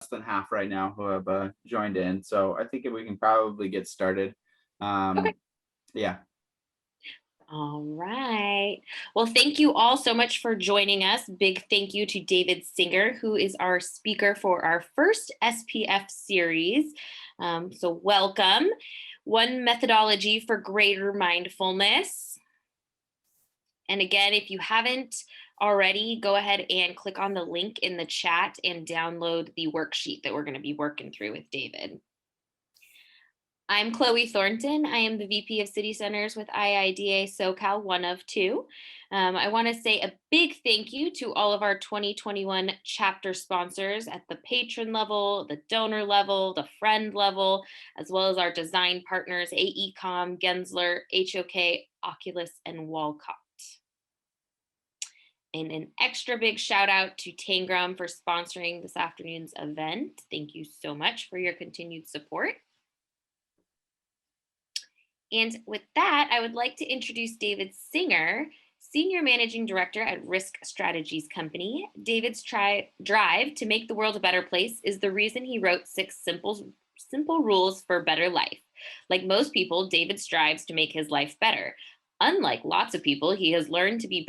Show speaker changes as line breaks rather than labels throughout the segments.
than half right now who have joined in. So I think we can probably get started.
Okay.
Um, yeah.
All right. Well, thank you all so much for joining us. Big thank you to David Singer, who is our speaker for our first SPF series. So, welcome. One methodology for greater mindfulness. And again, if you haven't already, go ahead and click on the link in the chat and download the worksheet that we're going to be working through with David. I'm Chloe Thornton. I am the VP of City Centers with IIDA SoCal, one of two. I want to say a big thank you to all of our 2021 chapter sponsors at the patron level, the donor level, the friend level, as well as our design partners, AECOM, Gensler, HOK, Oculus, and Walcott. And an extra big shout out to Tangram for sponsoring this afternoon's event. Thank you so much for your continued support. And with that, I would like to introduce David Singer, Senior Managing Director at Risk Strategies Company. David's drive to make the world a better place is the reason he wrote 6 simple rules for better life. Like most people, David strives to make his life better. Unlike lots of people, he has learned to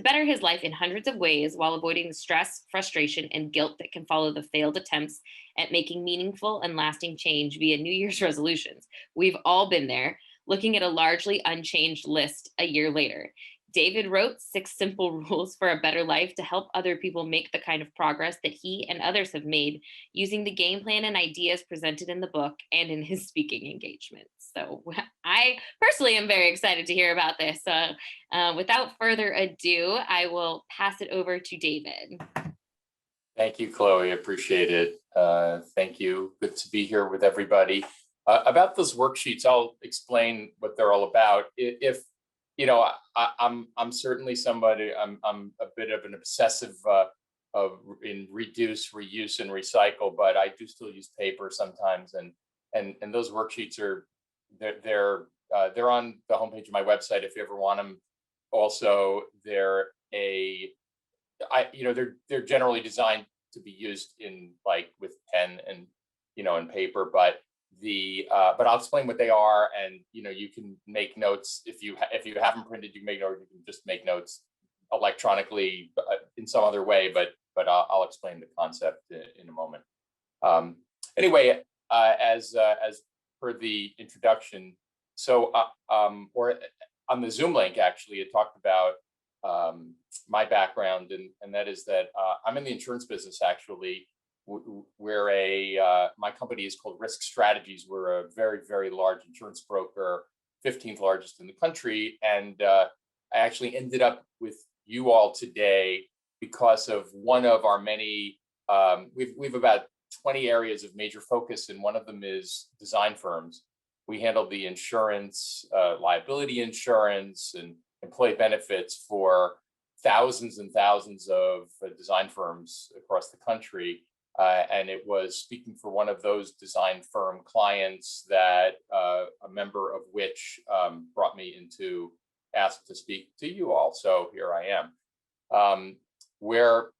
better his life in hundreds of ways while avoiding the stress, frustration, and guilt that can follow the failed attempts at making meaningful and lasting change via New Year's resolutions. We've all been there, looking at a largely unchanged list a year later. David wrote 6 simple rules for a better life to help other people make the kind of progress that he and others have made using the game plan and ideas presented in the book and in his speaking engagements. So I personally am very excited to hear about this. Without further ado, I will pass it over to David.
Thank you, Chloe. Appreciate it. Thank you. Good to be here with everybody. About those worksheets, I'll explain what they're all about. If you know, I'm certainly somebody. I'm a bit of an obsessive in reduce, reuse, and recycle, but I do still use paper sometimes. And those worksheets are they're on the homepage of my website if you ever want them. Also, they're they're generally designed to be used in like with pen and and paper, but but I'll explain what they are, and you can make notes if you have them printed. You can make notes. You can just make notes electronically in some other way, but I'll explain the concept in a moment. Anyway, as per the introduction, so or on the Zoom link, actually, it talked about my background, and that is that I'm in the insurance business. Actually, my company is called Risk Strategies. We're a very, very large insurance broker, 15th largest in the country, and I actually ended up with you all today because of one of our many. We've about 20 areas of major focus, and one of them is design firms. We handle the insurance, liability insurance, and employee benefits for thousands and thousands of design firms across the country. And it was speaking for one of those design firm clients that a member of which brought me into asked to speak to you all. So here I am. Where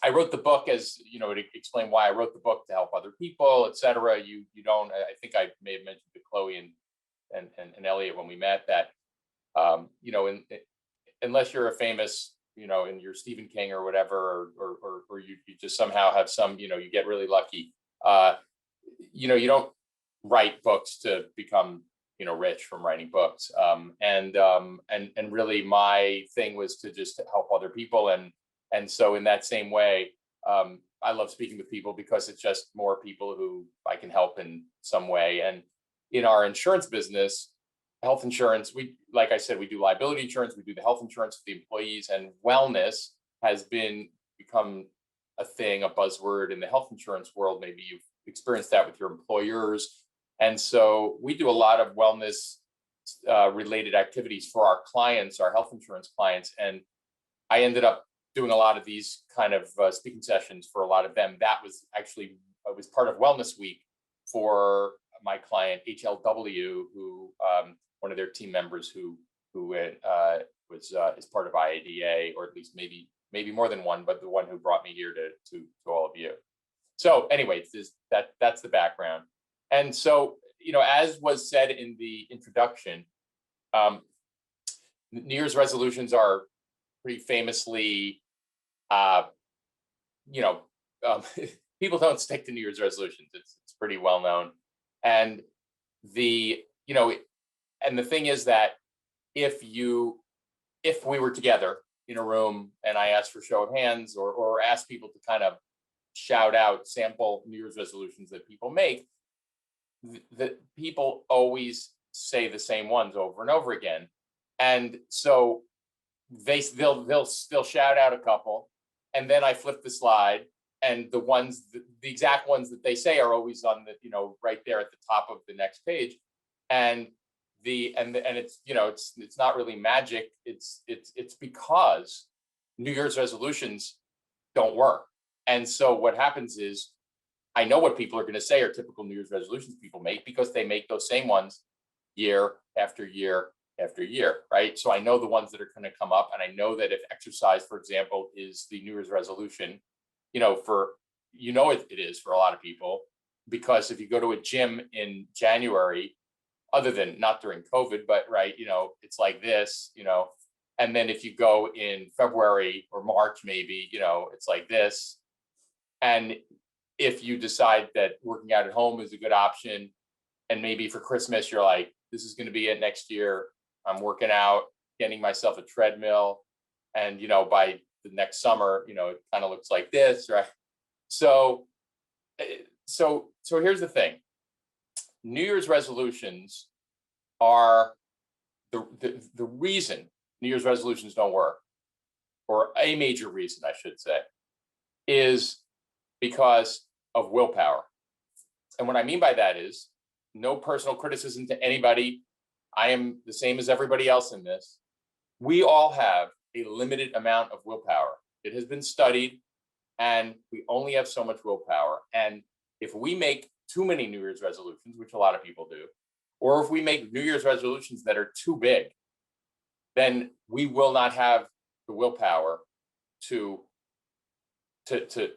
I wrote the book, as to explain why I wrote the book, to help other people, etc. You don't. I think I may have mentioned to Chloe and Elliot when we met that unless you're a famous, and you're Stephen King or whatever, or you just somehow have some, you get really lucky. You don't write books to become, rich from writing books. And really my thing was to just help other people. And so in that same way, I love speaking with people because it's just more people who I can help in some way. And in our insurance business, health insurance, like I said, we do liability insurance, we do the health insurance for the employees, and wellness has become a thing, a buzzword in the health insurance world. Maybe you've experienced that with your employers. And so we do a lot of wellness related activities for our clients, our health insurance clients. And I ended up doing a lot of these kind of speaking sessions for a lot of them. That was actually, it was part of Wellness Week for my client HLW, who one of their team members who is part of IIDA, or at least maybe more than one, but the one who brought me here to all of you. So anyway, that's the background. And so, as was said in the introduction, New Year's resolutions are pretty famously, you know, um, people don't stick to New Year's resolutions. It's pretty well known. And the, and the thing is that if we were together in a room and I asked for show of hands or asked people to kind of shout out sample New Year's resolutions that people make, the people always say the same ones over and over again. And so they'll shout out a couple, and then I flip the slide, and the exact ones that they say are always on the, right there at the top of the next page. And it's, it's not really magic. It's because New Year's resolutions don't work. And so what happens is, I know what people are going to say are typical New Year's resolutions people make, because they make those same ones year after year after year, right? So I know the ones that are going to come up, and I know that if exercise, for example, is the New Year's resolution, it is for a lot of people, because if you go to a gym in January, other than not during COVID, but right, it's like this, and then if you go in February or March, maybe, it's like this. And if you decide that working out at home is a good option, and maybe for Christmas, you're like, this is going to be it next year, I'm working out, getting myself a treadmill, and, by the next summer, it kind of looks like this, right? So here's the thing. New Year's resolutions are the reason New Year's resolutions don't work, or a major reason, I should say, is because of willpower. And what I mean by that is, no personal criticism to anybody. I am the same as everybody else in this. We all have a limited amount of willpower. It has been studied, and we only have so much willpower. And if we make too many New Year's resolutions, which a lot of people do, or if we make New Year's resolutions that are too big, then we will not have the willpower to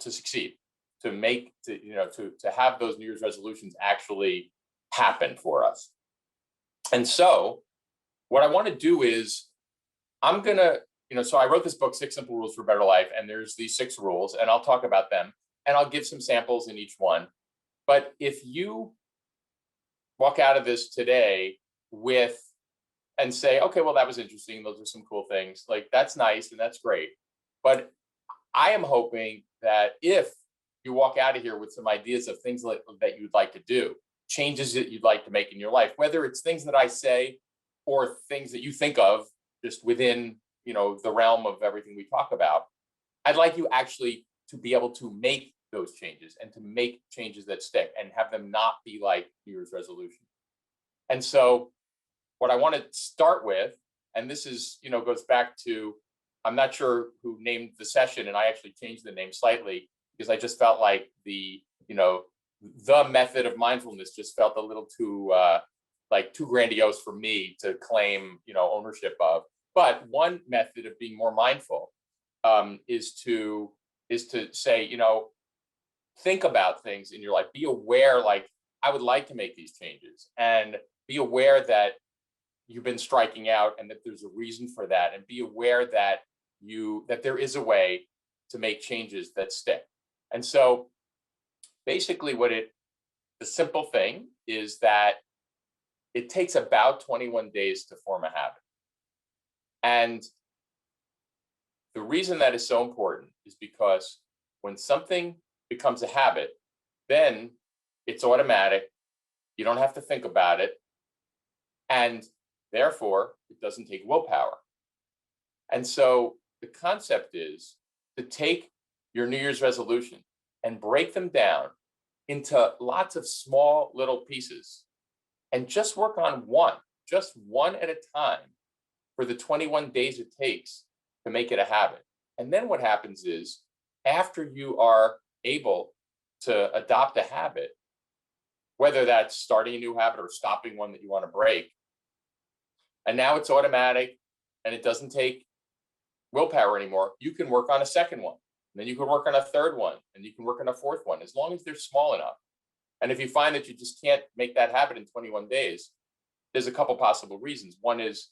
succeed, to have those New Year's resolutions actually happen for us. And so what I want to do is, I'm going to, so I wrote this book, 6 Simple Rules for a Better Life, and there's these 6 rules, and I'll talk about them, and I'll give some samples in each one. But if you walk out of this today and say, okay, well, that was interesting, those are some cool things, like, that's nice and that's great. But I am hoping that if you walk out of here with some ideas of things that you'd like to do, changes that you'd like to make in your life, whether it's things that I say or things that you think of just within, the realm of everything we talk about, I'd like you actually to be able to make those changes, and to make changes that stick, and have them not be like New Year's resolution. And so what I want to start with, and this is, goes back to, I'm not sure who named the session, and I actually changed the name slightly, because I just felt like the method of mindfulness just felt a little too too grandiose for me to claim, ownership of. But one method of being more mindful is to say, think about things in your life. Be aware, like, I would like to make these changes, and be aware that you've been striking out, and that there's a reason for that, and be aware that there is a way to make changes that stick. And so basically the simple thing is that it takes about 21 days to form a habit. And the reason that is so important is because when something becomes a habit, then it's automatic. You don't have to think about it. And therefore, it doesn't take willpower. And so the concept is to take your New Year's resolution and break them down into lots of small little pieces, and just work on just one at a time, for the 21 days it takes to make it a habit. And then what happens is, after you are able to adopt a habit, whether that's starting a new habit or stopping one that you want to break, and now it's automatic and it doesn't take willpower anymore, you can work on a second one then you can work on a third one, and you can work on a fourth one, as long as they're small enough. And if you find that you just can't make that habit in 21 days, there's a couple possible reasons. One is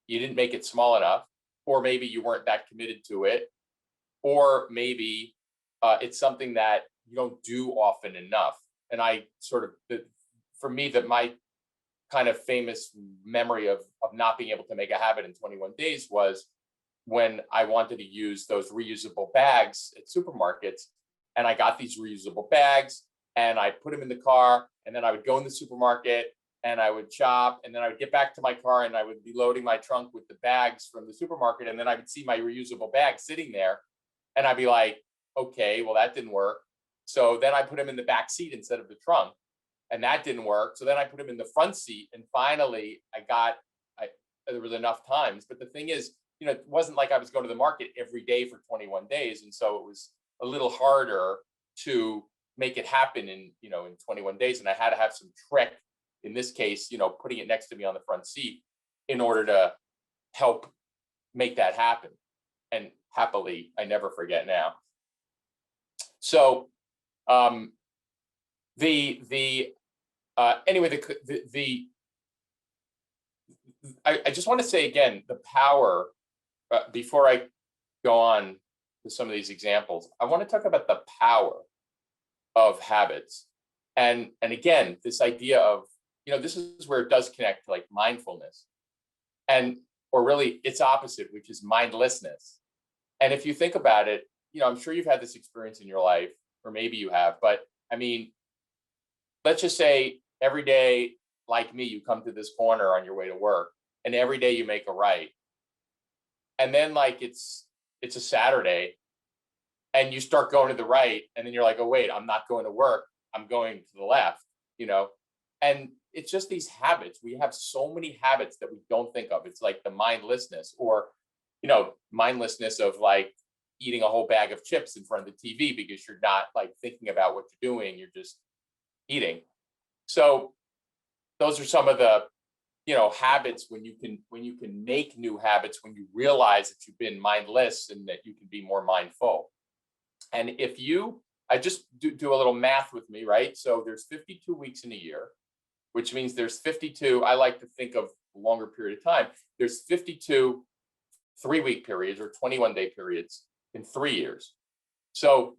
you didn't make it small enough, or maybe you weren't that committed to it, or maybe it's something that you don't do often enough. And I sort of, for me, that my kind of famous memory of not being able to make a habit in 21 days was when I wanted to use those reusable bags at supermarkets. And I got these reusable bags and I put them in the car, and then I would go in the supermarket and I would shop, and then I would get back to my car and I would be loading my trunk with the bags from the supermarket. And then I would see my reusable bag sitting there and I'd be like, okay, well, that didn't work. So then I put them in the back seat instead of the trunk, and that didn't work. So then I put them in the front seat, and finally there was enough times. But the thing is, it wasn't like I was going to the market every day for 21 days. And so it was a little harder to make it happen in 21 days. And I had to have some trick, in this case, putting it next to me on the front seat in order to help make that happen. And happily, I never forget now. So I just want to say again, the power, before I go on to some of these examples, I want to talk about the power of habits. And again, this idea of, this is where it does connect to like mindfulness, or really its opposite, which is mindlessness. And if you think about it, I'm sure you've had this experience in your life, or maybe you have, but I mean, let's just say every day, like me, you come to this corner on your way to work, and every day you make a right. And then like it's a Saturday and you start going to the right, and then you're like, oh wait, I'm not going to work, I'm going to the left, and it's just these habits. We have so many habits that we don't think of. It's like the mindlessness, or mindlessness of like eating a whole bag of chips in front of the TV because you're not like thinking about what you're doing, you're just eating. So those are some of the habits when you can make new habits, when you realize that you've been mindless and that you can be more mindful. And I just do a little math with me, right? So there's 52 weeks in a year, which means there's 52, I like to think of a longer period of time. There's 52 3-week periods or 21-day periods in 3 years. So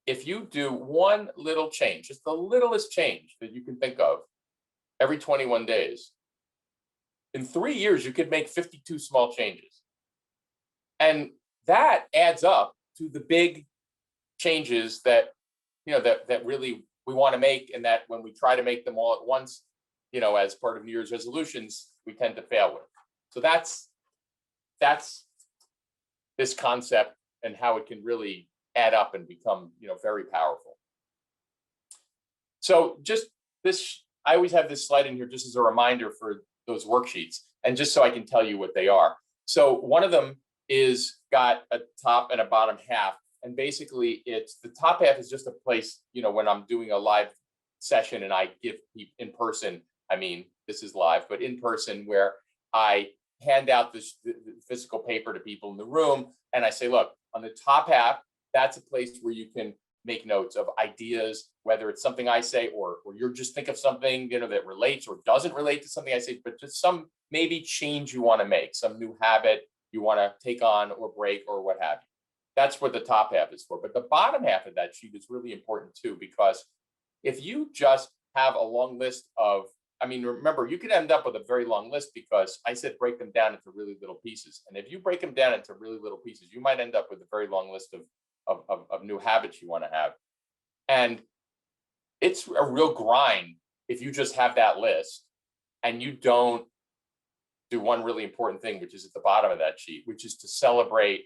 if you do one little change, just the littlest change that you can think of every 21 days, in 3 years, you could make 52 small changes. And that adds up to the big changes that, that really we want to make, and that when we try to make them all at once, as part of New Year's resolutions, we tend to fail with. So that's this concept and how it can really add up and become, very powerful. So just this, I always have this slide in here just as a reminder for those worksheets, and just so I can tell you what they are. So one of them is got a top and a bottom half. And basically it's the top half is just a place, when I'm doing a live session and I give people in person, I mean, this is live, but in person, where I hand out the physical paper to people in the room. And I say, look, on the top half, that's a place where you can make notes of ideas, whether it's something I say, or you're just think of something, that relates or doesn't relate to something I say, but just some maybe change you want to make, some new habit you want to take on or break or what have you. That's what the top half is for. But the bottom half of that sheet is really important too, because if you just have a long list of, remember, you could end up with a very long list, because I said break them down into really little pieces. And if you break them down into really little pieces, you might end up with a very long list of new habits you want to have. And it's a real grind if you just have that list and you don't do one really important thing, which is at the bottom of that sheet, which is to celebrate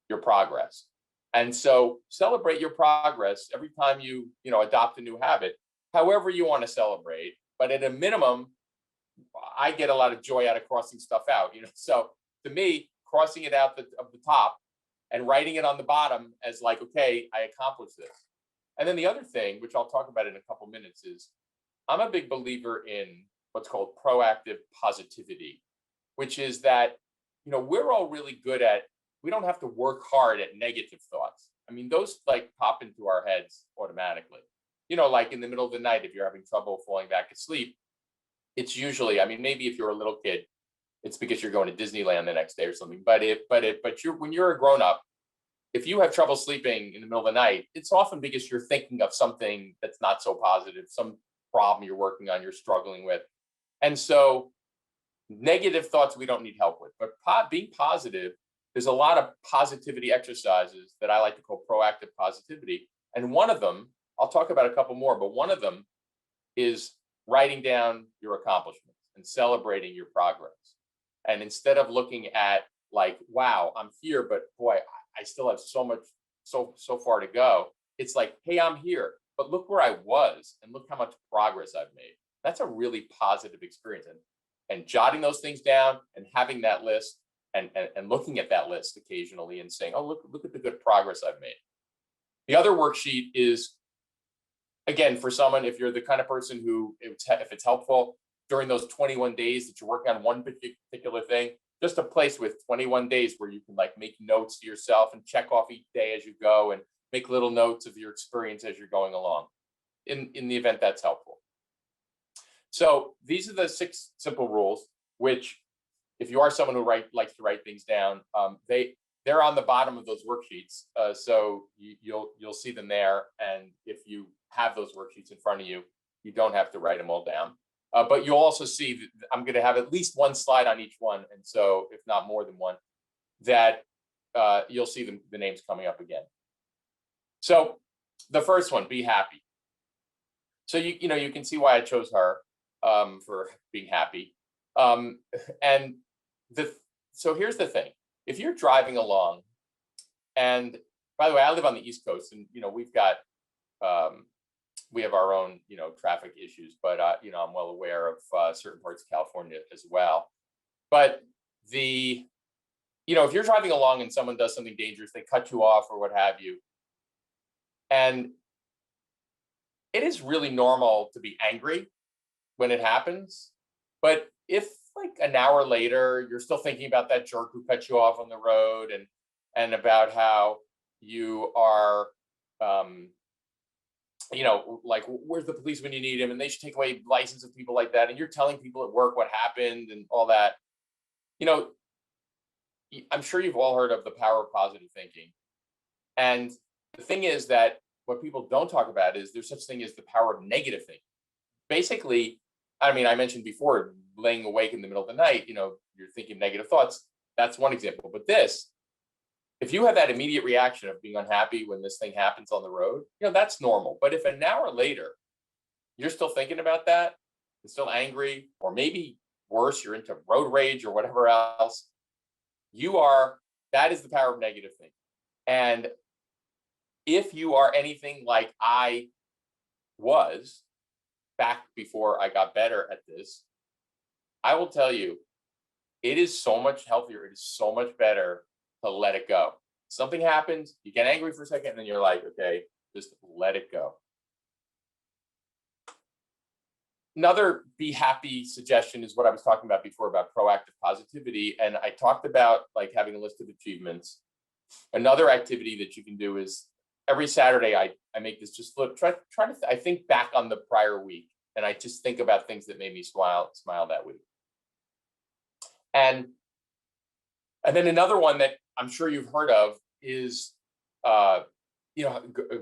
your progress. And so celebrate your progress every time you adopt a new habit, however you want to celebrate. But at a minimum, I get a lot of joy out of crossing stuff out. So to me, crossing it out of the top and writing it on the bottom as like, okay, I accomplished this. And then the other thing, which I'll talk about in a couple minutes, is I'm a big believer in what's called proactive positivity, which is that, we're all really good at we don't have to work hard at negative thoughts. I mean, those like pop into our heads automatically. Like in the middle of the night, if you're having trouble falling back asleep, it's usually, I mean, maybe if you're a little kid, it's because you're going to Disneyland the next day or something. But when you're a grown up, if you have trouble sleeping in the middle of the night, it's often because you're thinking of something that's not so positive, some problem you're working on, you're struggling with. And so negative thoughts we don't need help with, but being positive, there's a lot of positivity exercises that I like to call proactive positivity. And one of them, I'll talk about a couple more, but one of them is writing down your accomplishments and celebrating your progress. And instead of looking at like, wow, I'm here, but boy, I still have so far to go. It's like, hey, I'm here, but look where I was and look how much progress I've made. That's a really positive experience. And jotting those things down and having that list and looking at that list occasionally and saying, oh, look at the good progress I've made. The other worksheet is, again, for someone, if you're the kind of person who, if it's helpful, during those 21 days that you're working on one particular thing, just a place with 21 days where you can like make notes to yourself and check off each day as you go and make little notes of your experience as you're going along, in the event that's helpful. So these are the 6 simple rules, which if you are someone who likes to write things down, they're on the bottom of those worksheets. So you'll see them there. And if you have those worksheets in front of you, you don't have to write them all down. But you'll also see that I'm going to have at least one slide on each one. And so if not more than one, that you'll see the names coming up again. So the first one, be happy. So you can see why I chose her for being happy. So here's the thing. If you're driving along, and by the way, I live on the East Coast, and we have our own traffic issues, but I'm well aware of certain parts of California as well. But if you're driving along and someone does something dangerous, they cut you off or what have you, and it is really normal to be angry when it happens. But if like an hour later, you're still thinking about that jerk who cut you off on the road and about how you are, like, where's the police when you need him? And they should take away license of people like that. And you're telling people at work what happened and all that. I'm sure you've all heard of the power of positive thinking. And the thing is that what people don't talk about is there's such thing as the power of negative thinking. Basically, I mean, I mentioned before, laying awake in the middle of the night, you're thinking negative thoughts. That's one example. But if you have that immediate reaction of being unhappy when this thing happens on the road, that's normal. But if an hour later, you're still thinking about that and still angry, or maybe worse, you're into road rage or whatever else, that is the power of negative thinking. And if you are anything like I was back before I got better at this, I will tell you, it is so much healthier. It is so much better to let it go. Something happens, you get angry for a second, and then you're like, okay, just let it go. Another be happy suggestion is what I was talking about before about proactive positivity. And I talked about like having a list of achievements. Another activity that you can do is every Saturday, I make this just try to I think back on the prior week, and I just think about things that made me smile that week. And then another one that I'm sure you've heard of is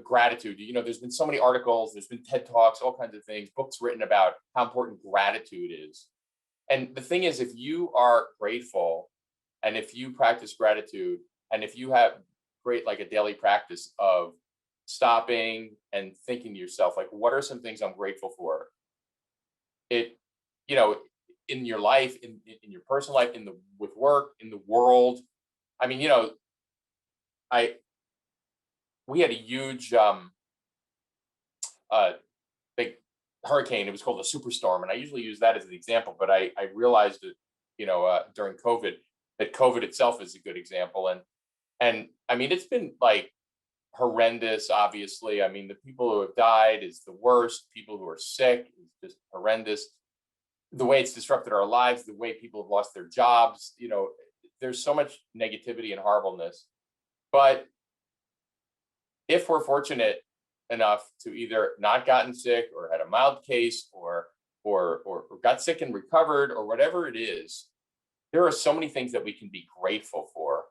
gratitude. There's been so many articles, there's been TED Talks, all kinds of things, books written about how important gratitude is. And the thing is, if you are grateful and if you practice gratitude and if you have like a daily practice of stopping and thinking to yourself, like, what are some things I'm grateful for? In your life, in your personal life, with work, in the world. I mean, we had a huge big hurricane. It was called a superstorm, and I usually use that as an example. But I realized that during COVID, that COVID itself is a good example. And I mean, it's been like horrendous. Obviously, I mean, the people who have died is the worst. People who are sick is just horrendous. The way it's disrupted our lives, the way people have lost their jobs, there's so much negativity and horribleness. But if we're fortunate enough to either not gotten sick or had a mild case or got sick and recovered or whatever it is, there are so many things that we can be grateful for.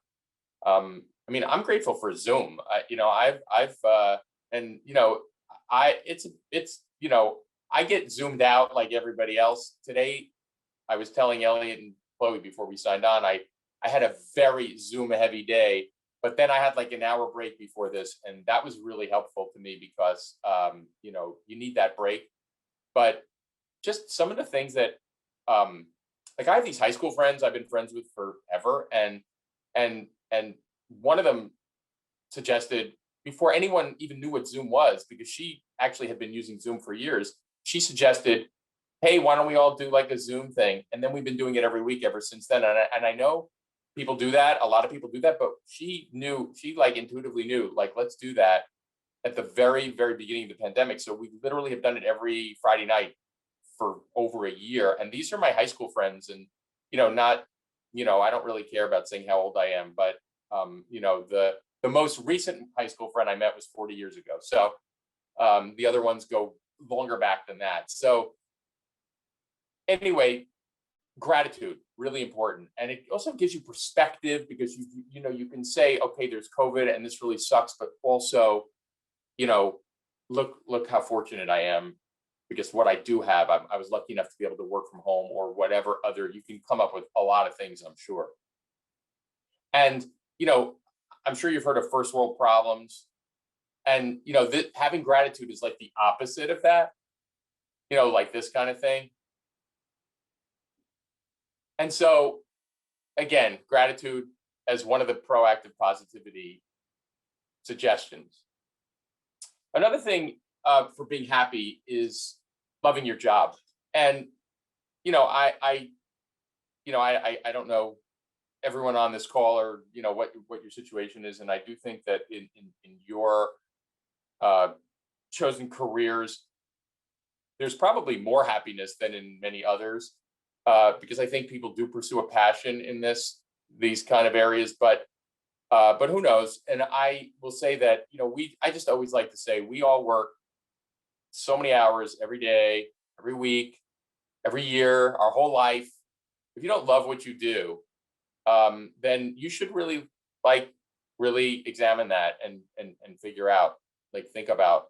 I mean, I'm grateful for Zoom. And I get zoomed out like everybody else. Today, I was telling Elliot and Chloe before we signed on, I had a very Zoom heavy day, but then I had like an hour break before this, and that was really helpful to me because you need that break. But just some of the things that like I have these high school friends I've been friends with forever, and one of them suggested, before anyone even knew what Zoom was, because she actually had been using Zoom for years, she suggested, hey, why don't we all do like a Zoom thing? And then we've been doing it every week ever since then. And I know people do that. A lot of people do that, but she like intuitively knew, like, let's do that at the very, very beginning of the pandemic. So we literally have done it every Friday night for over a year. And these are my high school friends. And, I don't really care about saying how old I am, but, the most recent high school friend I met was 40 years ago. So the other ones go longer back than that. So anyway, gratitude, really important. And it also gives you perspective, because you can say, okay, there's COVID and this really sucks, but also, look how fortunate I am, because what I do have, I was lucky enough to be able to work from home, or whatever other, you can come up with a lot of things, I'm sure. And, I'm sure you've heard of first world problems. And, having gratitude is like the opposite of that, like this kind of thing. And so, again, gratitude as one of the proactive positivity suggestions. Another thing for being happy is loving your job. And, I don't know everyone on this call, or, what your situation is. And I do think that in your chosen careers, there's probably more happiness than in many others. Because I think people do pursue a passion in these kind of areas, but who knows? And I will say that, I just always like to say, we all work so many hours every day, every week, every year, our whole life. If you don't love what you do, then you should really examine that and figure out, think about,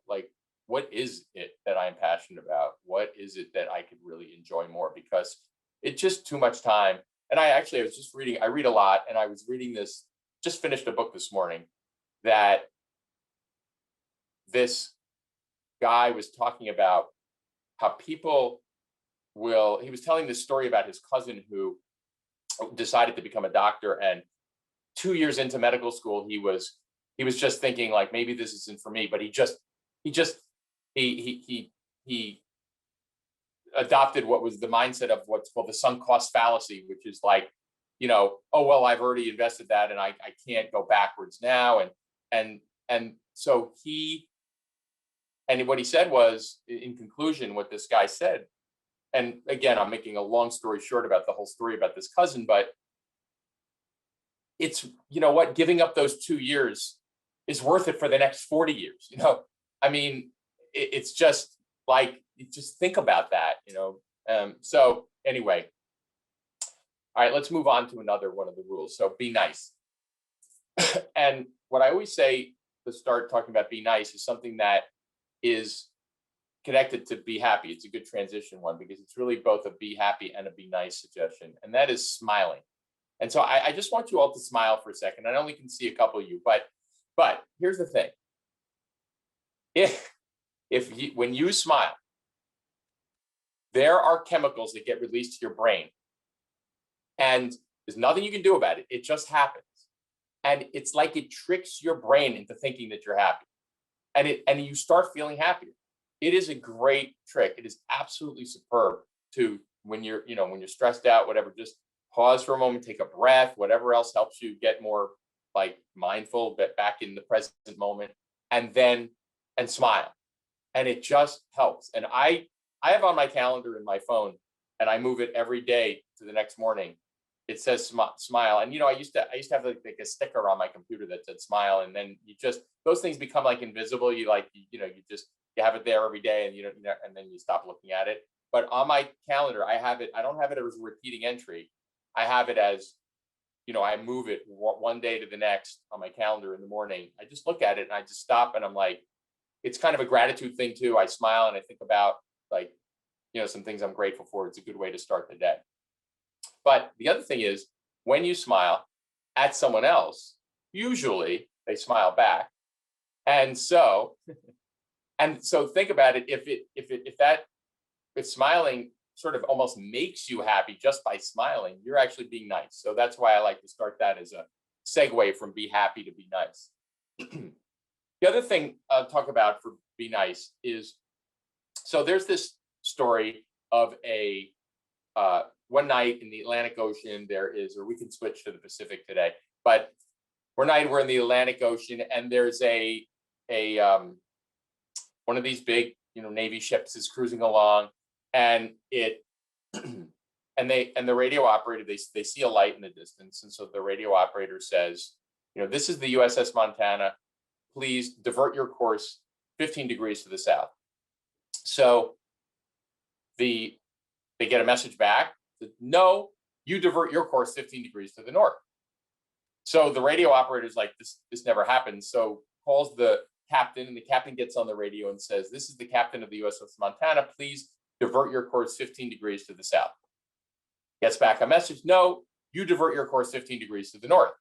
what is it that I'm passionate about? What is it that I could really enjoy more? Because it's just too much time. And I was just reading, I read a lot, and I was reading this, just finished a book this morning, that this guy was talking about how people he was telling this story about his cousin who decided to become a doctor, and 2 years into medical school, he was just thinking, like, maybe this isn't for me, but he adopted what was the mindset of what's called the sunk cost fallacy, which is like, oh, well, I've already invested that and I can't go backwards now. And so what he said was, in conclusion, what this guy said, and again, I'm making a long story short about the whole story about this cousin, but it's, what, giving up those 2 years is worth it for the next 40 years. I mean, it's just like, just think about that, so anyway, all right, let's move on to another one of the rules. So be nice. And what I always say to start talking about be nice is something that is connected to be happy. It's a good transition one, because it's really both a be happy and a be nice suggestion, and that is smiling. And so I just want you all to smile for a second. I only can see a couple of you, but here's the thing. When you smile, there are chemicals that get released to your brain, and there's nothing you can do about it. It just happens. And it's like it tricks your brain into thinking that you're happy, and you start feeling happier. It is a great trick. It is absolutely superb to, when you're stressed out, whatever, just pause for a moment, take a breath, whatever else helps you get more mindful, but back in the present moment, and smile. And it just helps. And I have on my calendar in my phone, and I move it every day to the next morning, it says smile. And, I used to have like a sticker on my computer that said smile. And then those things become like invisible. You have it there every day, and and then you stop looking at it. But on my calendar, I don't have it as a repeating entry. I have it as, I move it one day to the next on my calendar in the morning. I just look at it and I just stop, and I'm like, it's kind of a gratitude thing too. I smile and I think about like, some things I'm grateful for. It's a good way to start the day. But the other thing is, when you smile at someone else, usually they smile back. And so think about it. If smiling sort of almost makes you happy just by smiling, you're actually being nice. So that's why I like to start that as a segue from be happy to be nice. The other thing I'll talk about for be nice is, so there's this story of one night in the Atlantic Ocean, or we can switch to the Pacific today, but one night we're in the Atlantic Ocean, and there's one of these big, Navy ships is cruising along, and the radio operator, they see a light in the distance. And so the radio operator says, this is the USS Montana, please divert your course 15 degrees to the south. So they get a message back that, no, you divert your course 15 degrees to the north. So the radio operator's like, this never happened. So calls the captain, and the captain gets on the radio and says, this is the captain of the USS Montana, please divert your course 15 degrees to the south. Gets back a message, no, you divert your course 15 degrees to the north.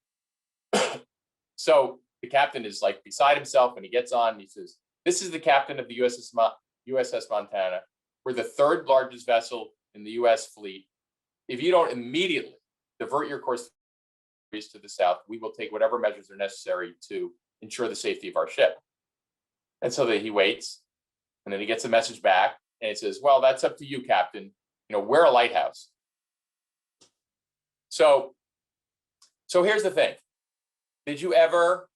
So the captain is like beside himself, and he gets on and he says, this is the captain of the USS Montana. We're the third largest vessel in the US fleet. If you don't immediately divert your course to the south, we will take whatever measures are necessary to ensure the safety of our ship. And so that he waits, and then he gets a message back, and it says, well, that's up to you, Captain. We're a lighthouse. So here's the thing. Did you ever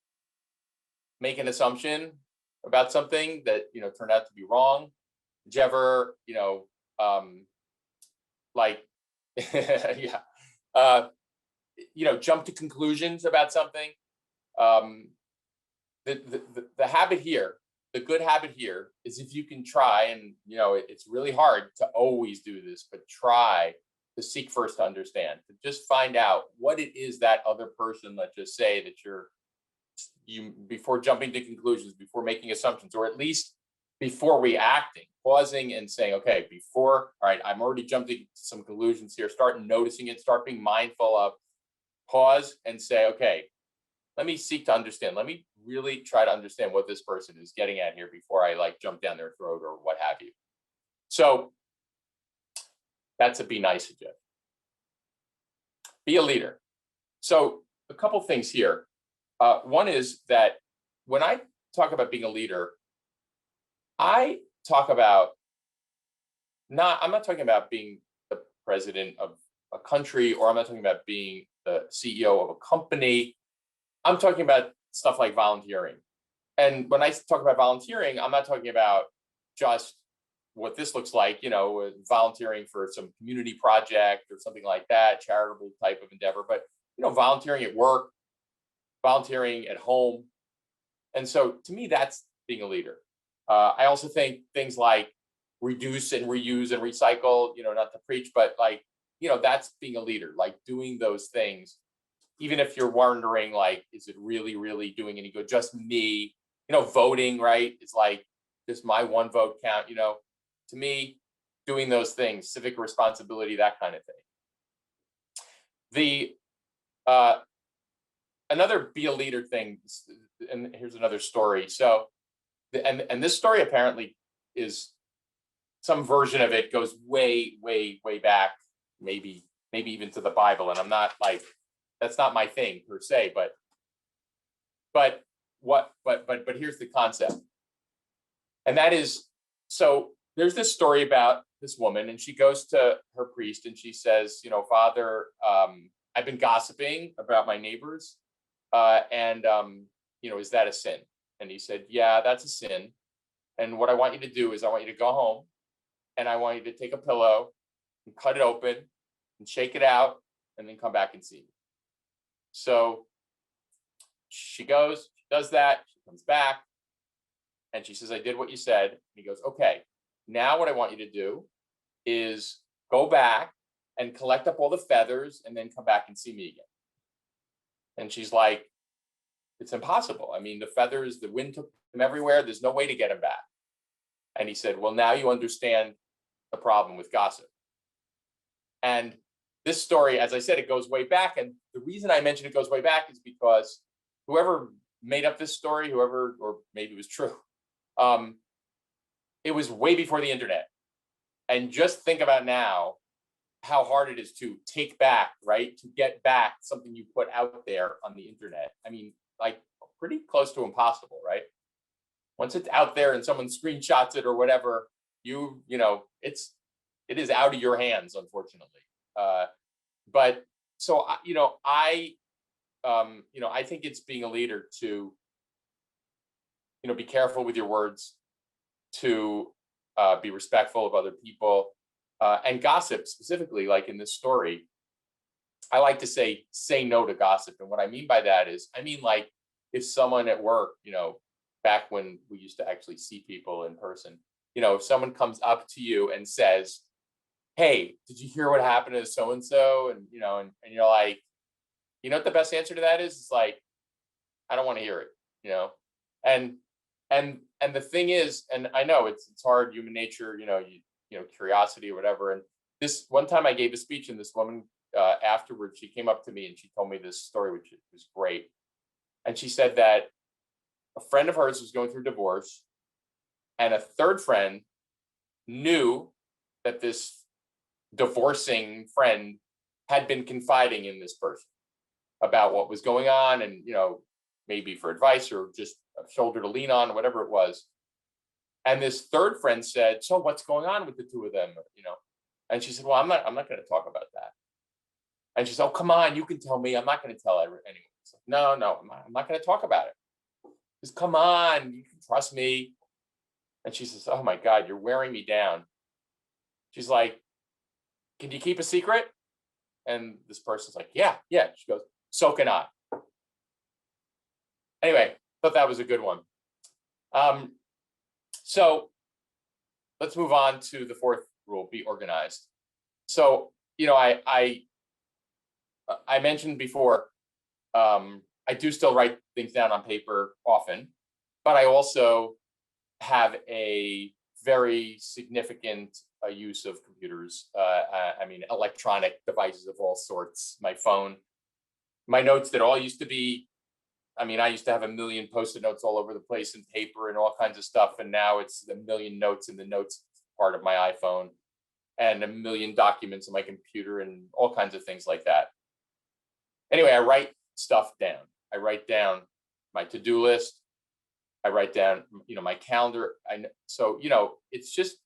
make an assumption about something that, turned out to be wrong? Did you ever, jump to conclusions about something? The habit here, the good habit here is, if you can try, and it's really hard to always do this, but try to seek first to understand, to just find out what it is that other person, let's just say that you before jumping to conclusions, before making assumptions, or at least before reacting, pausing and saying, okay, all right, I'm already jumping to some conclusions here, start noticing it, start being mindful of, pause and say, okay, let me seek to understand. Let me really try to understand what this person is getting at here before I jump down their throat or what have you. So that's a be nice suggestion. Be a leader. So a couple things here. One is that when I talk about being a leader, I talk about I'm not talking about being the president of a country, or I'm not talking about being the CEO of a company. I'm talking about stuff like volunteering. And when I talk about volunteering, I'm not talking about just what this looks like, volunteering for some community project or something like that, charitable type of endeavor, but, volunteering at work, volunteering at home. And so to me, that's being a leader. I also think things like reduce and reuse and recycle, not to preach, but that's being a leader, like doing those things. Even if you're wondering, is it really, really doing any good? Just me, voting, right? It's like, just my one vote count, to me, doing those things, civic responsibility, that kind of thing. Another be a leader thing, and here's another story. So, and this story apparently is, some version of it goes way, way, way back, maybe even to the Bible. And I'm not that's not my thing per se, but here's the concept. And that is, so there's this story about this woman, and she goes to her priest and she says, Father, I've been gossiping about my neighbors. Is that a sin? And he said, yeah, that's a sin. And what I want you to do is, I want you to go home, and I want you to take a pillow and cut it open and shake it out and then come back and see me. So she goes, she does that, she comes back, and she says, I did what you said. And he goes, okay, now what I want you to do is go back and collect up all the feathers and then come back and see me again. And she's like, it's impossible. I mean, the feathers, the wind took them everywhere. There's no way to get them back. And he said, well, now you understand the problem with gossip. And this story, as I said, it goes way back. And the reason I mentioned it goes way back is because whoever made up this story, whoever, or maybe it was true, it was way before the internet. And just think about now how hard it is to take back, right? To get back something you put out there on the internet. I mean, like pretty close to impossible, right? Once it's out there and someone screenshots it or whatever, you know, it is out of your hands, unfortunately. But so, I think it's being a leader to, be careful with your words, to be respectful of other people, and gossip specifically, like in this story. I like to say no to gossip. And what I mean by that is, like if someone at work, back when we used to actually see people in person, if someone comes up to you and says, hey, did you hear what happened to so-and-so? And, and you're like, what the best answer to that is? It's like, I don't want to hear it, and the thing is, and I know it's hard, human nature, curiosity or whatever. And this one time I gave a speech, and this woman afterwards, she came up to me and she told me this story, which was great. And she said that a friend of hers was going through divorce, and a third friend knew that this divorcing friend had been confiding in this person about what was going on, and maybe for advice or just a shoulder to lean on, whatever it was. And this third friend said, so what's going on with the two of them? And she said, well, I'm not going to talk about that. And she said, oh, come on, you can tell me. I'm not going to tell anyone. Like, no, I'm not going to talk about it. Just come on, you can trust me. And she says, oh my God, you're wearing me down. She's like, can you keep a secret? And this person's like, yeah. She goes, so can I. Anyway, thought that was a good one. So let's move on to the fourth rule: be organized. So, I mentioned before, I do still write things down on paper often, but I also have a very significant use of computers. Electronic devices of all sorts, my phone, my notes that all used to be, I used to have a million Post-it notes all over the place in paper and all kinds of stuff. And now it's a million notes in the notes part of my iPhone, and a million documents on my computer and all kinds of things like that. Anyway, I write stuff down. I write down my to-do list. I write down, my calendar. It's just,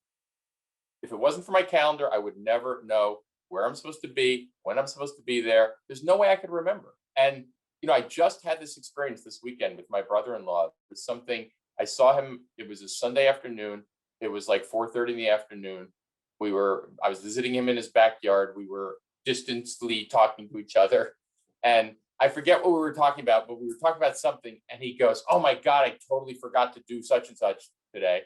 if it wasn't for my calendar, I would never know where I'm supposed to be, when I'm supposed to be there. There's no way I could remember. And, I just had this experience this weekend with my brother-in-law. It was something, I saw him, it was a Sunday afternoon. It was like 4:30 in the afternoon. I was visiting him in his backyard. We were distantly talking to each other. And I forget what we were talking about, but we were talking about something. And he goes, oh my God, I totally forgot to do such and such today.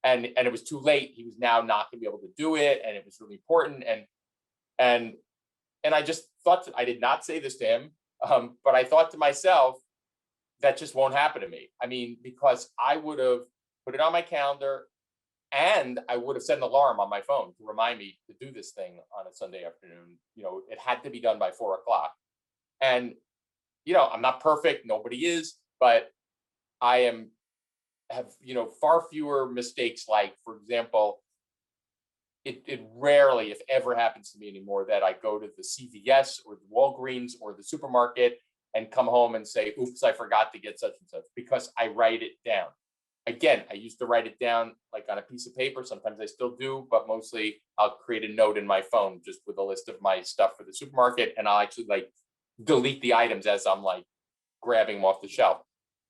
And it was too late. He was now not going to be able to do it. And it was really important. And I just thought, I did not say this to him, but I thought to myself, that just won't happen to me. Because I would have put it on my calendar, and I would have set an alarm on my phone to remind me to do this thing on a Sunday afternoon. It had to be done by 4:00. And, I'm not perfect. Nobody is, but I have far fewer mistakes. Like, for example, it rarely, if ever, happens to me anymore that I go to the CVS or the Walgreens or the supermarket and come home and say, oops, I forgot to get such and such, because I write it down. Again, I used to write it down like on a piece of paper. Sometimes I still do, but mostly I'll create a note in my phone just with a list of my stuff for the supermarket, and I'll actually like delete the items as I'm like grabbing them off the shelf.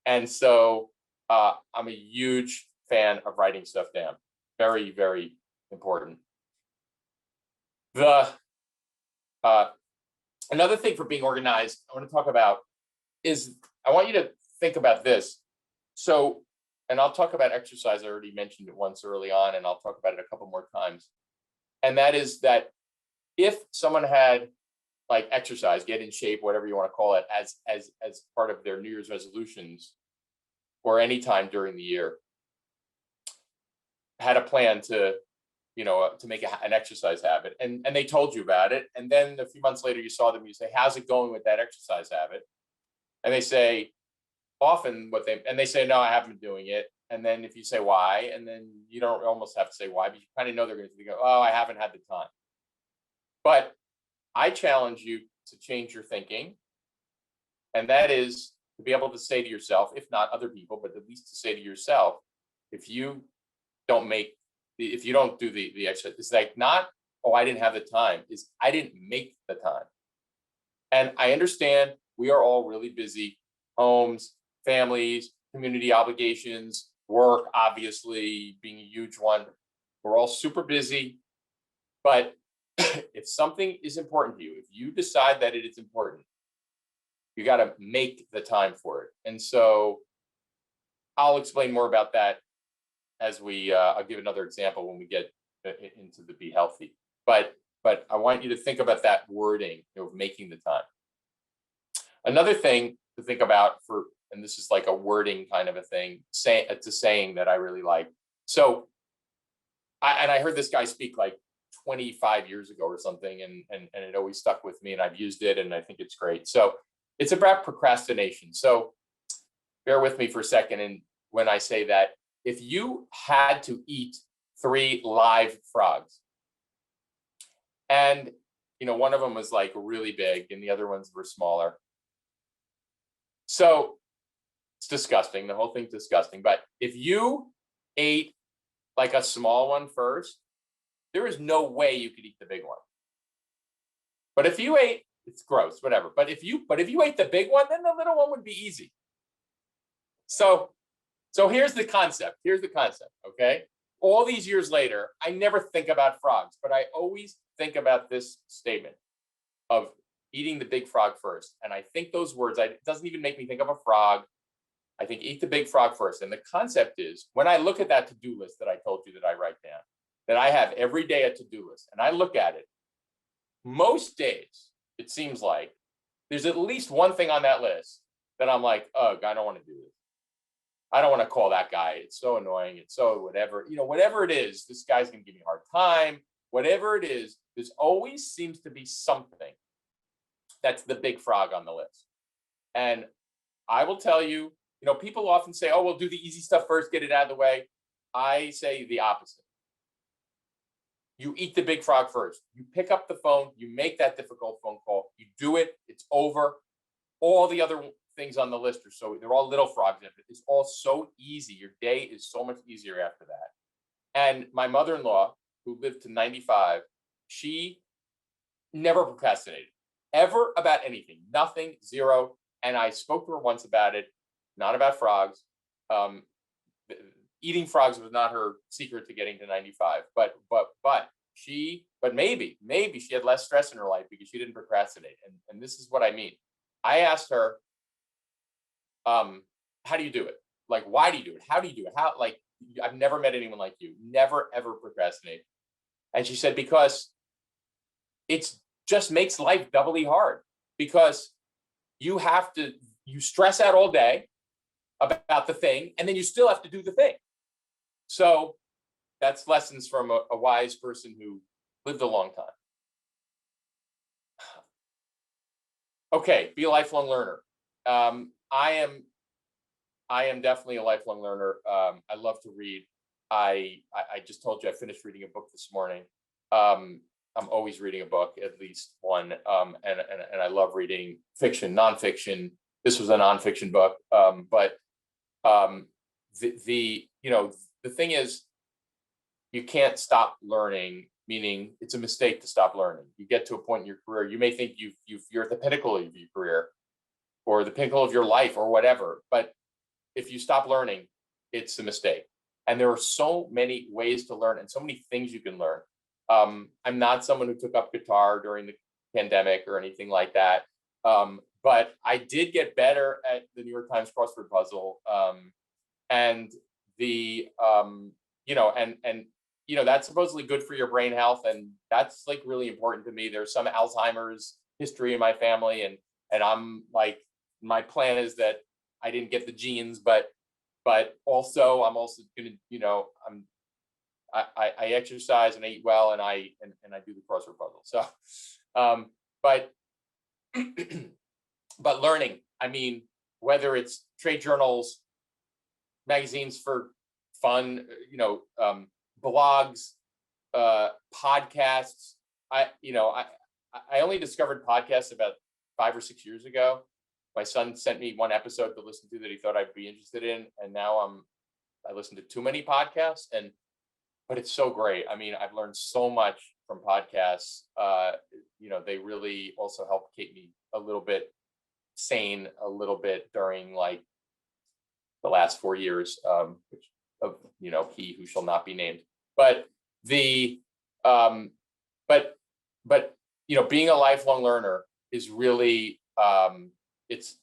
And so I'm a huge fan of writing stuff down. Very, very important. The Another thing for being organized, I want to talk about is, I want you to think about this. So, and I'll talk about exercise. I already mentioned it once early on, and I'll talk about it a couple more times. And that is that if someone had like exercise, get in shape, whatever you want to call it, as part of their New Year's resolutions, or any time during the year, had a plan to, to make an exercise habit, and they told you about it, and then a few months later you saw them, you say, how's it going with that exercise habit? And they say, often they say, no, I haven't been doing it. And then if you say why, and then you don't almost have to say why, but you kind of know they're going to go, oh, I haven't had the time. But I challenge you to change your thinking, and that is to be able to say to yourself, if not other people, but at least to say to yourself, if you don't do the exercise, it's like, not, oh, I didn't have the time, is I didn't make the time. And I understand we are all really busy, homes, families, community obligations, work, obviously being a huge one. We're all super busy, but if something is important to you, if you decide that it is important, you got to make the time for it. And so I'll explain more about that as I'll give another example when we get into the be healthy. But I want you to think about that wording of making the time. Another thing to think about and this is like a wording kind of a thing, it's a saying that I really like. So I heard this guy speak like 25 years ago or something, and it always stuck with me, and I've used it, and I think it's great. So it's about procrastination. So bear with me for a second. And when I say that, if you had to eat 3 live frogs, and one of them was like really big and the other ones were smaller, so it's disgusting. The whole thing's disgusting. But if you ate like a small one first, there is no way you could eat the big one. But if you ate, it's gross, whatever. But if you ate the big one, then the little one would be easy. So here's the concept. Okay. All these years later, I never think about frogs, but I always think about this statement of eating the big frog first. And I think those words, it doesn't even make me think of a frog. I think eat the big frog first. And the concept is, when I look at that to-do list that I told you that I write down, that I have every day a to-do list, and I look at it, most days, it seems like there's at least one thing on that list that I'm like, oh, I don't want to do this. I don't want to call that guy. It's so annoying. It's so whatever, whatever it is, this guy's going to give me a hard time. Whatever it is, there's always seems to be something that's the big frog on the list. And I will tell you, people often say, oh, we'll do the easy stuff first, get it out of the way. I say the opposite. You eat the big frog first. You pick up the phone, you make that difficult phone call, you do it, it's over. All the other things on the list they're all little frogs. It's all so easy. Your day is so much easier after that. And my mother-in-law, who lived to 95, she never procrastinated, ever, about anything, nothing, zero. And I spoke to her once about it, not about frogs. Eating frogs was not her secret to getting to 95, but maybe she had less stress in her life because she didn't procrastinate. And this is what I mean. I asked her, how do you do it? Like, why do you do it? How do you do it? I've never met anyone like you, never, ever procrastinate. And she said, because it just makes life doubly hard, because you stress out all day about the thing, and then you still have to do the thing. So that's lessons from a wise person who lived a long time. Okay, be a lifelong learner. I am definitely a lifelong learner. I love to read. I just told you I finished reading a book this morning. I'm always reading a book, at least one. And I love reading fiction, nonfiction. This was a nonfiction book. But the thing is, you can't stop learning, meaning it's a mistake to stop learning. You get to a point in your career, you may think you're at the pinnacle of your career or the pinnacle of your life or whatever. But if you stop learning, it's a mistake. And there are so many ways to learn and so many things you can learn. I'm not someone who took up guitar during the pandemic or anything like that. But I did get better at the New York Times crossword puzzle. And the, that's supposedly good for your brain health. And that's like really important to me. There's some Alzheimer's history in my family. And I'm like, my plan is that I didn't get the genes, but also I'm also gonna, I exercise and I eat well, and I do the crossword puzzle. So, but but learning, I mean, whether it's trade journals, magazines for fun, blogs, podcasts. I only discovered podcasts about 5 or 6 years ago. My son sent me one episode to listen to that he thought I'd be interested in, and now I listen to too many podcasts, but it's so great. I mean, I've learned so much from podcasts. They really also help keep me a little bit sane, a little bit during like the last 4 years, which of he who shall not be named. But the being a lifelong learner is really it's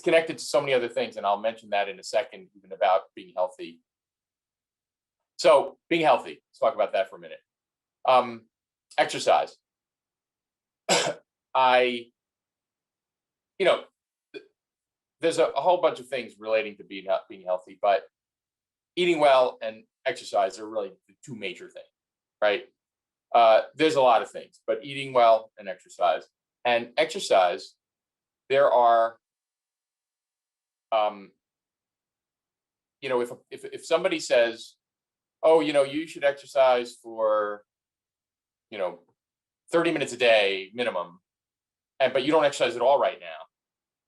connected to so many other things, and I'll mention that in a second, even about being healthy. So being healthy, let's talk about that for a minute. Exercise. There's a whole bunch of things relating to being healthy, but eating well and exercise are really the two major things, right? There's a lot of things, but eating well and exercise. And exercise, there are, if somebody says, oh, you should exercise for, 30 minutes a day minimum, but you don't exercise at all right now,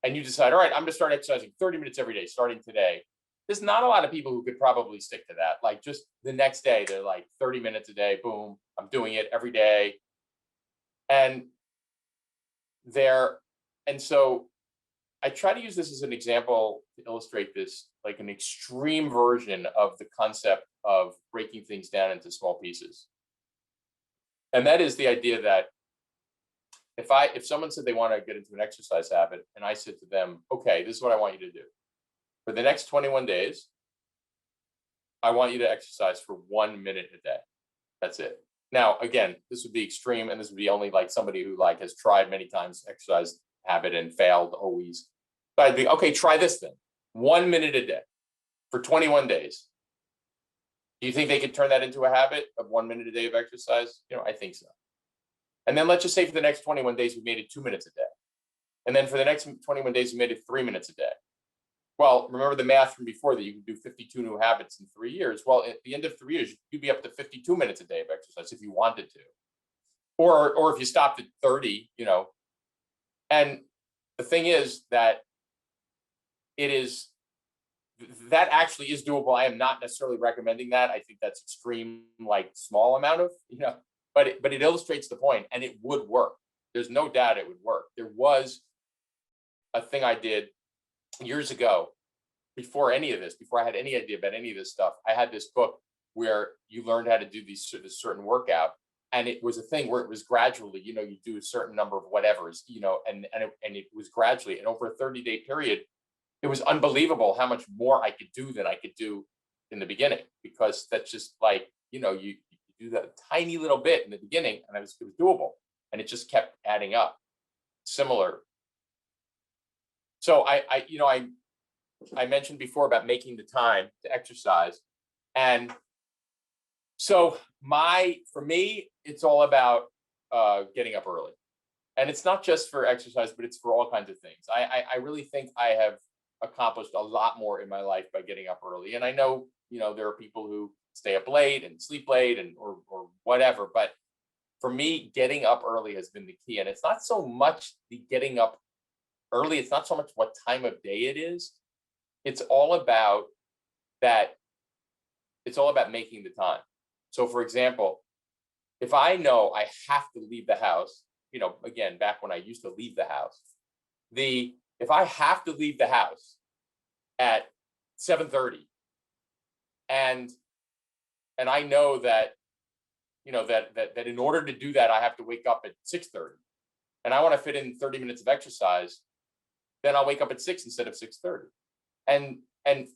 and you decide, all right, I'm going to start exercising 30 minutes every day, starting today. There's not a lot of people who could probably stick to that. Like just the next day, they're like 30 minutes a day, boom, I'm doing it every day. And so I try to use this as an example to illustrate this, like an extreme version of the concept of breaking things down into small pieces. And that is the idea that if someone said they want to get into an exercise habit, and I said to them, okay, this is what I want you to do. For the next 21 days, I want you to exercise for 1 minute a day. That's it. Now, again, this would be extreme, and this would be only like somebody who like has tried many times exercise habit and failed always. But I'd be, okay, try this then. 1 minute a day for 21 days. Do you think they could turn that into a habit of 1 minute a day of exercise? I think so. And then let's just say for the next 21 days, we made it 2 minutes a day. And then for the next 21 days, we made it 3 minutes a day. Well, remember the math from before that you can do 52 new habits in 3 years. Well, at the end of 3 years, you'd be up to 52 minutes a day of exercise if you wanted to. Or if you stopped at 30, And the thing is that that actually is doable. I am not necessarily recommending that. I think that's extreme, like small amount of, but it illustrates the point, and it would work. There's no doubt it would work. There was a thing I did years ago, before any of this, before I had any idea about any of this stuff. I had this book where you learned how to do this certain workout, and it was a thing where it was gradually, you do a certain number of whatevers, and it was gradually, and over a 30-day period, it was unbelievable how much more I could do than I could do in the beginning, because that's just like, you do that tiny little bit in the beginning, and it was doable, and it just kept adding up. Similar. So I mentioned before about making the time to exercise, and so for me, it's all about getting up early, and it's not just for exercise, but it's for all kinds of things. I really think I have accomplished a lot more in my life by getting up early, and I know there are people who stay up late and sleep late or whatever, but for me, getting up early has been the key. And it's not so much the getting up early, it's not so much what time of day it is. It's all about making the time. So for example, if I know I have to leave the house, again, back when I used to leave the house, if I have to leave the house at 7:30, and I know that that in order to do that, I have to wake up at 6:30 and I want to fit in 30 minutes of exercise, then I'll wake up at 6 instead of 6:30. And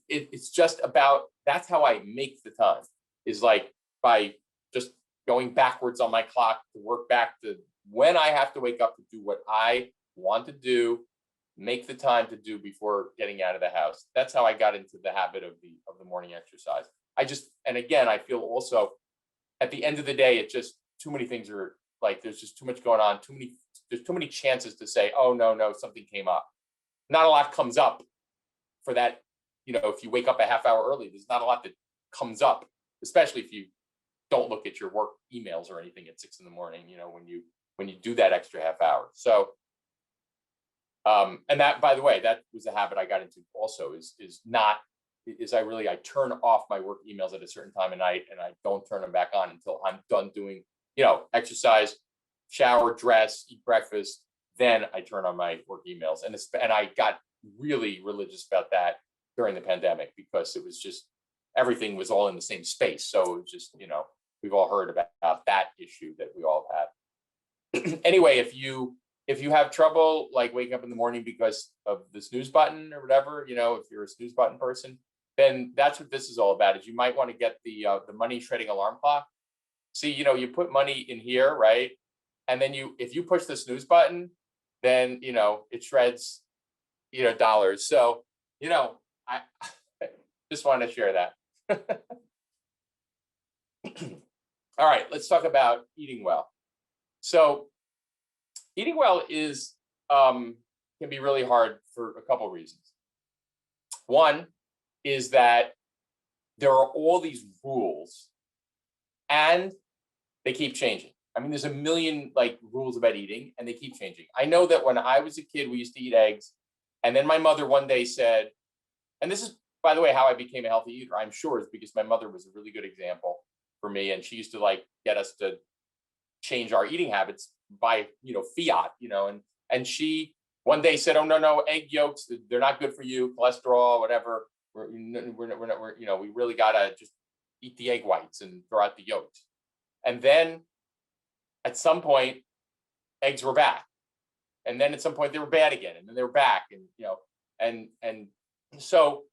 it's just about, that's how I make the time, is like by just going backwards on my clock to work back to when I have to wake up to do what I want to do, make the time to do before getting out of the house. That's how I got into the habit of the morning exercise. And again, I feel also at the end of the day, it's just too many things are like, there's just too much going on, there's too many chances to say, oh, no, something came up. Not a lot comes up for that. If you wake up a half hour early, there's not a lot that comes up, especially if you don't look at your work emails or anything at 6 a.m, when you do that extra half hour. So, and that, by the way, that was a habit I got into also, I turn off my work emails at a certain time of night, and I don't turn them back on until I'm done doing, exercise, shower, dress, eat breakfast. Then I turn on my work emails. And I got really religious about that during the pandemic, because it was just, everything was all in the same space. So it was just, we've all heard about that issue that we all have. Anyway, if you have trouble like waking up in the morning because of the snooze button or whatever, if you're a snooze button person, then that's what this is all about. Is you might want to get the money shredding alarm clock. See, you put money in here, right? And then if you push the snooze button, then it shreds dollars. So I just wanted to share that. All right, let's talk about eating well. So eating well is can be really hard for a couple of reasons. One is that there are all these rules and they keep changing. I mean, there's a million rules about eating and they keep changing. I know that when I was a kid, we used to eat eggs. And then my mother one day said, and this is, by the way, how I became a healthy eater, I'm sure, is because my mother was a really good example for me. And she used to get us to change our eating habits by, fiat, and she one day said, oh, no, egg yolks, they're not good for you, cholesterol, whatever. We really got to just eat the egg whites and throw out the yolks. And then at some point, eggs were back. And then at some point they were bad again, and then they were back, and so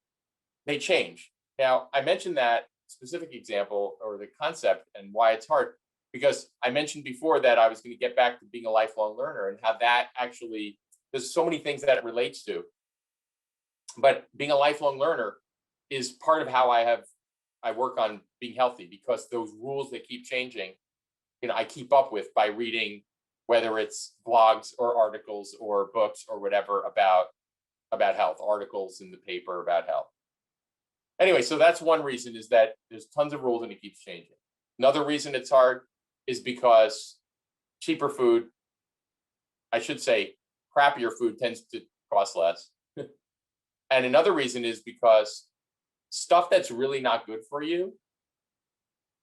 they change. Now, I mentioned that specific example or the concept and why it's hard, because I mentioned before that I was going to get back to being a lifelong learner and how that actually, there's so many things that it relates to. But being a lifelong learner is part of how I work on being healthy, because those rules that keep changing, I keep up with by reading, whether it's blogs or articles or books or whatever about health, articles in the paper about health. Anyway, so that's one reason, is that there's tons of rules and it keeps changing. Another reason it's hard is because cheaper food, I should say crappier food, tends to cost less. And another reason is because stuff that's really not good for you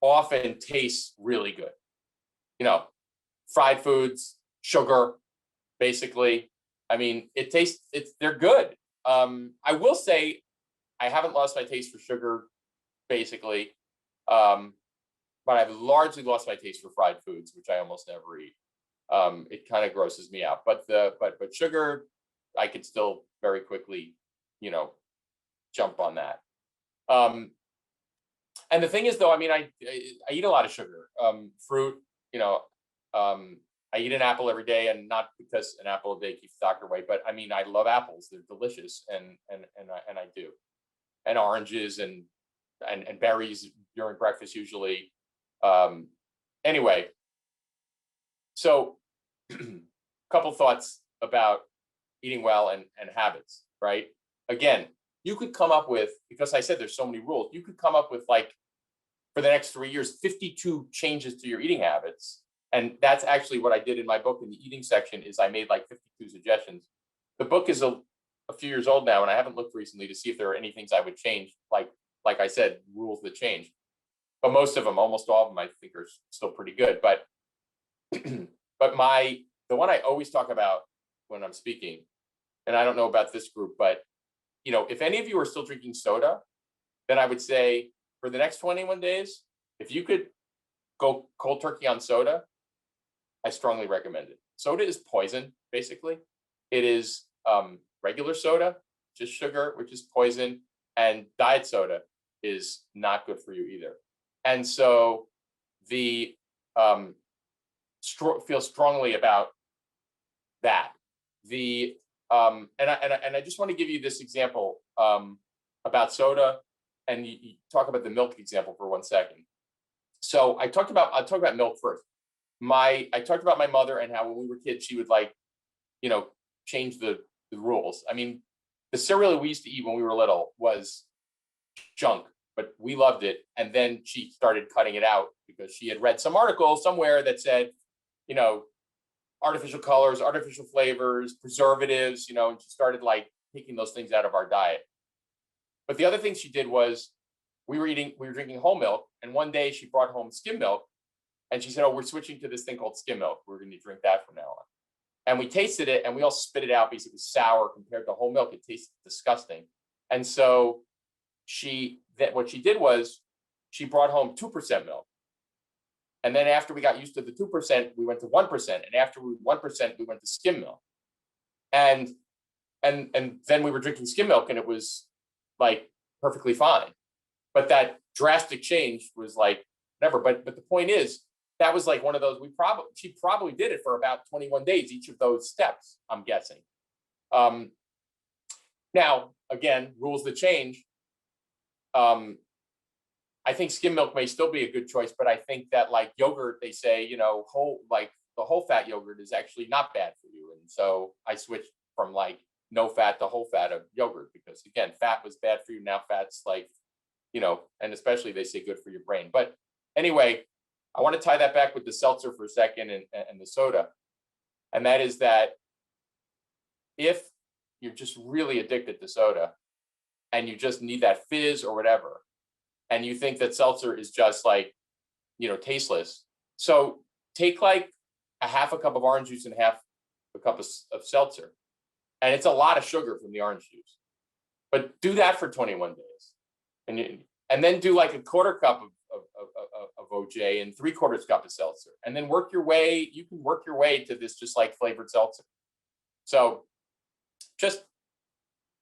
often tastes really good. Fried foods, sugar, basically. I mean, they're good. I will say I haven't lost my taste for sugar, basically. But I've largely lost my taste for fried foods, which I almost never eat. It kind of grosses me out. But sugar, I could still very quickly, jump on that. And the thing is, though, I mean, I eat a lot of sugar, fruit. I eat an apple every day, and not because an apple a day keeps the doctor away, but I mean, I love apples. They're delicious, and I do, and oranges and berries during breakfast usually. Anyway, so a couple thoughts about eating well and habits, right? Again, you could come up with, because I said there's so many rules, you could come up with for the next 3 years, 52 changes to your eating habits. And that's actually what I did in my book in the eating section, is I made 52 suggestions. The book is a few years old now, and I haven't looked recently to see if there are any things I would change, like I said, rules that change. But most of them, almost all of them, I think are still pretty good. But the one I always talk about when I'm speaking, and I don't know about this group, but if any of you are still drinking soda, then I would say for the next 21 days, if you could go cold turkey on soda, I strongly recommend it. Soda is poison, basically. It is regular soda, just sugar, which is poison, and diet soda is not good for you either. And so the feel strongly about that. The and I just want to give you this example about soda, and you talk about the milk example for 1 second. So I'll talk about milk first. I talked about my mother and how when we were kids, she would change the rules. I mean, the cereal we used to eat when we were little was junk, but we loved it. And then she started cutting it out because she had read some article somewhere that said, artificial colors, artificial flavors, preservatives, and she started taking those things out of our diet. But the other thing she did was we were drinking whole milk. And one day she brought home skim milk. And she said, oh, we're switching to this thing called skim milk. We're going to drink that from now on. And we tasted it and we all spit it out because it was sour compared to whole milk. It tasted disgusting. And so what she did was she brought home 2% milk. And then after we got used to the 2%, we went to 1%. And after 1%, we went to skim milk. And then we were drinking skim milk and it was perfectly fine. But that drastic change was whatever. But the point is, that was one of those, she probably did it for about 21 days, each of those steps, I'm guessing. Now, again, rules that change. I think skim milk may still be a good choice, but I think that yogurt, they say, the whole fat yogurt is actually not bad for you. And so I switched from no fat to whole fat of yogurt because again, fat was bad for you. Now fat's and especially they say good for your brain. But anyway, I want to tie that back with the seltzer for a second and the soda. And that is that if you're just really addicted to soda and you just need that fizz or whatever, and you think that seltzer is just tasteless. So take a half a cup of orange juice and half a cup of seltzer. And it's a lot of sugar from the orange juice. But do that for 21 days. And then do a quarter cup of OJ and 3/4 cup of seltzer. And then you can work your way to this just flavored seltzer. So just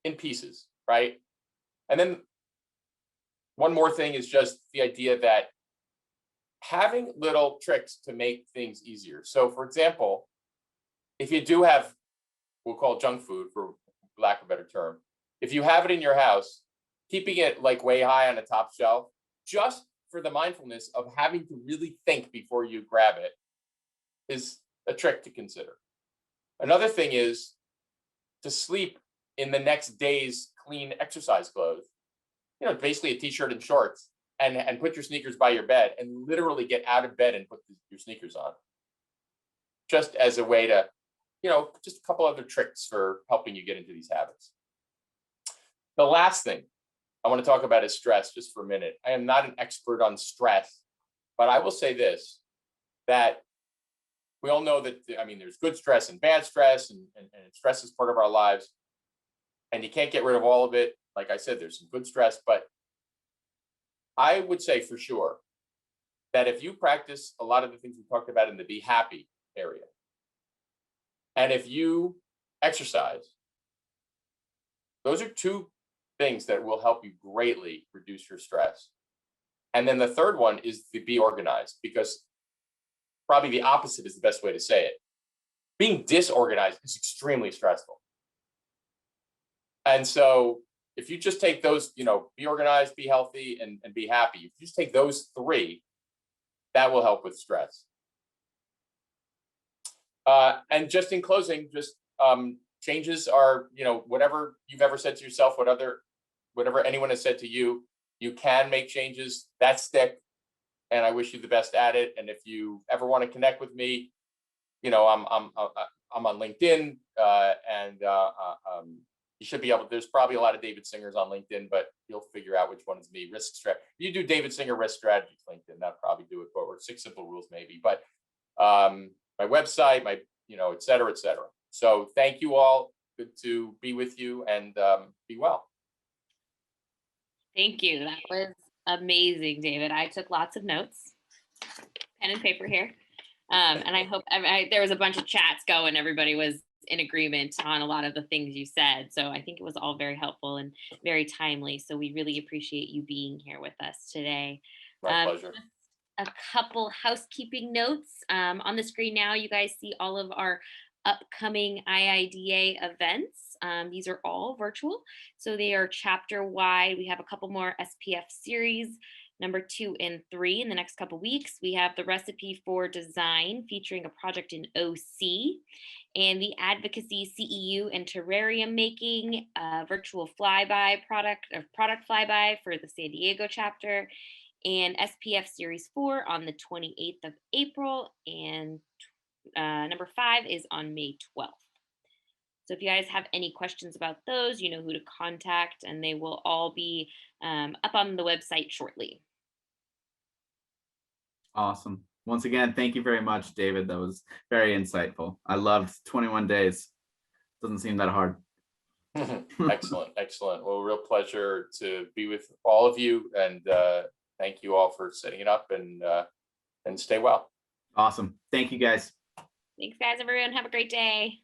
in pieces, right? And then one more thing is just the idea that having little tricks to make things easier. So for example, if you do have, we'll call it junk food for lack of a better term, if you have it in your house, keeping it way high on the top shelf, just for the mindfulness of having to really think before you grab it is a trick to consider. Another thing is to sleep in the next day's clean exercise clothes, basically a t-shirt and shorts, and put your sneakers by your bed and literally get out of bed and put your sneakers on. Just as a way to, just a couple other tricks for helping you get into these habits. The last thing I want to talk about is stress just for a minute. I am not an expert on stress, but I will say this, that we all know that, there's good stress and bad stress, and stress is part of our lives, and you can't get rid of all of it. Like I said, there's some good stress, but I would say for sure that if you practice a lot of the things we talked about in the be happy area, and if you exercise, those are two things that will help you greatly reduce your stress. And then the third one is to be organized, because probably the opposite is the best way to say it. Being disorganized is extremely stressful. And so if you just take those, be organized, be healthy, and be happy, if you just take those three, that will help with stress. And just in closing, changes are, whatever you've ever said to yourself, whatever anyone has said to you, you can make changes that stick. And I wish you the best at it. And if you ever want to connect with me, I'm on LinkedIn, and you should be able. There's probably a lot of David Singers on LinkedIn, but you'll figure out which one is me. Risk strategy. You do David Singer risk strategies LinkedIn, that'll probably do it. Or 6 Simple Rules maybe. But my website, et cetera, et cetera. So thank you all. Good to be with you, and be well.
Thank you. That was amazing, David. I took lots of notes. pen and paper here. And I hope there was a bunch of chats going. Everybody was in agreement on a lot of the things you said. So I think it was all very helpful and very timely. So we really appreciate you being here with us today.
My pleasure.
A couple housekeeping notes. On the screen now, you guys see all of our upcoming IIDA events. These are all virtual, so they are chapter wide. We have a couple more SPF series, number 2 and 3 in the next couple weeks. We have the recipe for design featuring a project in OC, and the advocacy CEU and terrarium making, virtual flyby product flyby for the San Diego chapter, and SPF Series 4 on the 28th of April, and number 5 is on May 12th. So if you guys have any questions about those, you know who to contact, and they will all be up on the website shortly.
Awesome. Once again, thank you very much, David. That was very insightful. I loved 21 days. Doesn't seem that hard.
Excellent, excellent. Well, real pleasure to be with all of you, and thank you all for setting it up, and stay well.
Awesome. Thank you, guys.
Thanks, guys, everyone. Have a great day.